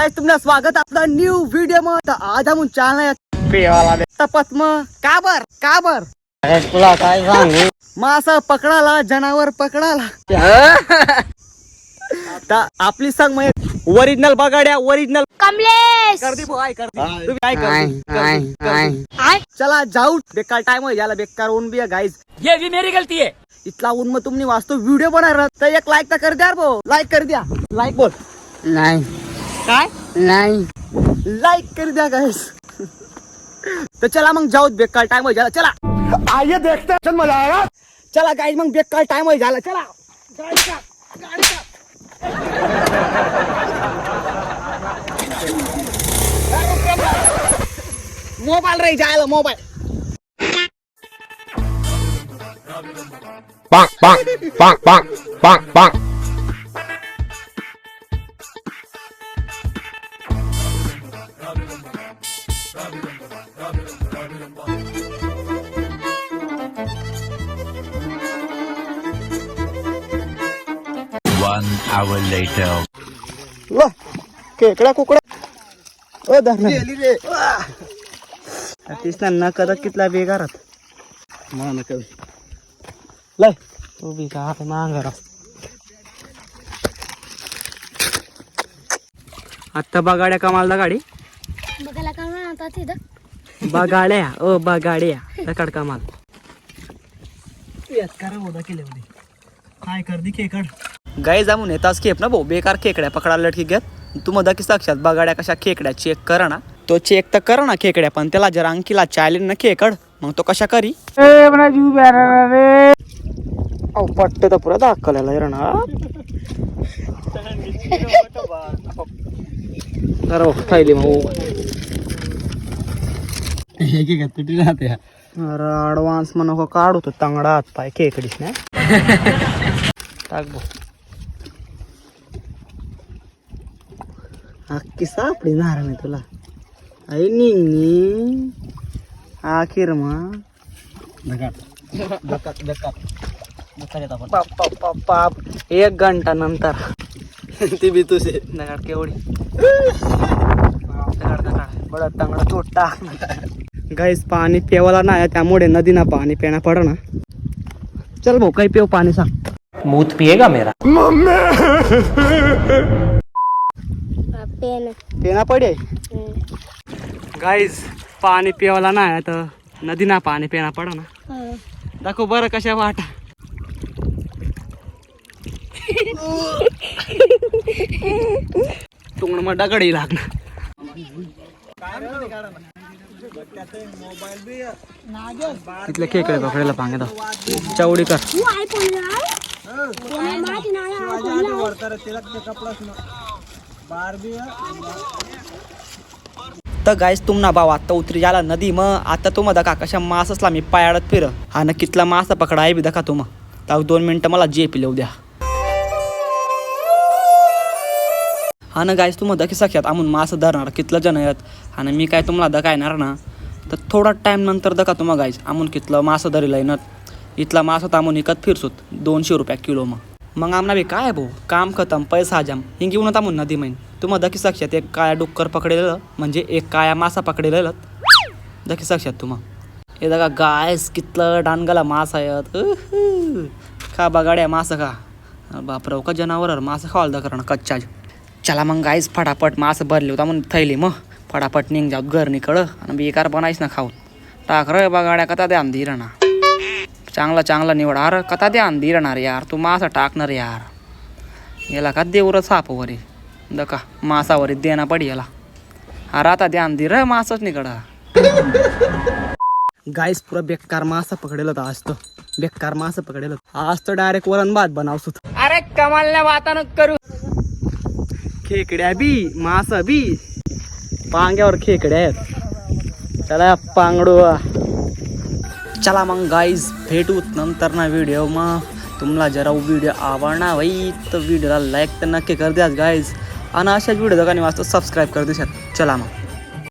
Guys तुमने स्वागत आपला न्यू व्हिडिओ मध्ये. आज आपण चॅनल पेवाला तपत मग काबर तुला काय सांगू, मासा पकडाला, जनावर पकडाला. आता आपली संग मग ओरिजिनल बगाड्या, ओरिजिनल कमलेश कर दी भाई, कर दी तुम्ही काय कर. चला जाऊ, बेकार टाइम हो झाला, बेकार ऊन भी है गाइस. ये भी मेरी गलती है. इतला ऊन में तुमने वास्तव वीडियो बना रहा तर एक लाइक तर कर द्या भाऊ. लाइक कर द्या, लाइक बोल. नाही काय नाही लाइक कर द्या गाइस. तो चला मग जाऊ, बेकार टाइम हो झाला. चला आइए देखते हैं, चल मजा आएगा. चला गाइस मग बेकार टाइम हो झाला. चला गाड़ी का मोबाइल रही जाएगा, mobile. Bonk, bonk, bonk, bonk, bonk, bonk. One hour later. वा खेकडा कुकडा ओ धरण तीसना न कदा कितला बेगारात मान कवी लय तो भी का मांगरा. आता बगाड्या कमालदा गाडी बघायला का म्हणतात तिथं बगाड्या ओ बगाड्या तकड कमाल यात करा होदा केले होते काय कर दी खेकड. गाय जामून येताच खेप ना भाऊ, बेकार खेकड्या पकडायला लटकी घेत. तू मग की साक्षात बगाड्या कशा खेकड्या चेक करा ना. तो चेक तर करा ना खेकड्या, पण त्याला जर अंकीला चालेल ना खेकड, मग तो कशा करी. पट्ट तर पुरा दाखवलेला आहे ना. खायली मग तुटी राहते. अरे ॲडव्हान्स म्हणून काढू तो तांगडा हात पाय खेकडीस ना. टाक भाऊ अख्खी सापडी नार नाही तुला. आई निन्नी आखिर मग पाप 1 घंटा नंतर ती भी तुझे दगड केवढी बडा तांगडा तोडता. गाईस पाणी पेवाला नाही, त्यामुळे नदीना पाणी पेना पड ना. चल भाऊ काही पेव पाणी सांग. मूत पिएगा मेरा. पेन पेना पडे गाईज पाणी पिवाला नाही तर नदीना पाणी पेना पड ना. दाखव बरं कशा वाटा. तुंगण मग दगडी लागणार. तिथले खेकडे पकडायला पांगे दाव चवडी कर. तर गाईस तुमना भाव आता उतरी झाला नदी. मग आता तुम दका कशा मास असला मी पायाडत फिर हा ना कितला मासा पकडा आहे बी दका तुम. तर 2 मिनिटं मला जे पिलवू द्या. हा ना गाईस तुम दकी सख्यात आमून मास धरणार कितलं जण आहेत. हा ना मी काय तुम्हाला दका येणार ना तर थोडा टाइम नंतर दका तुम्हा गाईस आमून कितलं मास धरिला येणार. इथला मास आमून इकत फिरसूत 200 रुपया किलो. मग आमना बी काय भाऊ काम खतम पैसा हजाम हिंग घेऊन आता म्हणून नदी मैन. तुम्हाला दकी साक्षात एक काळ्या डुक्कर पकडेलं म्हणजे एक काळ्या मासा पकडेलं दकी साक्षात तुम्हा. हे बघा गायस कितलं डानगला मास आहेत. खा बगाड्या मास खा बापराव का जनावर मास खावाल दा करणं कच्चा. चला मग गायस फटाफट मास भरले होता म्हणून थैली मग फटाफट निघ जाऊ घर निकड आणि बेकार बनायच ना खाऊन. टाक रे बगाड्या कथा द्या अंधी राहणार. चांगला निवड. अरे कथा द्या अंधी राहणार यार. तू मासा टाकणार यार. याला का देवर सापवरी दका मासावरी देना पडी याला. अरे आता द्या अंधी रे मासच निकड. गाईस पुरा बेकार मासा पकडेल होता आज. तो बेकार मासा पकडेल आज तो डायरेक्ट वरण भात बनावसो. अरे कमालने वाता करू. खेकड्या बी मासा बी पांग्यावर खेकड्या आहेत. चला पांगडू. चला मग गाईज भेटूत नंतर ना व्हिडिओ. मग तुम्हाला जरा व्हिडिओ आवडणार भाई तर व्हिडिओला लाईक तर नक्की कर द्या गाईज. आणि अशाच व्हिडिओ दोघांनी वाचतो सबस्क्राईब कर द्या. चला मग.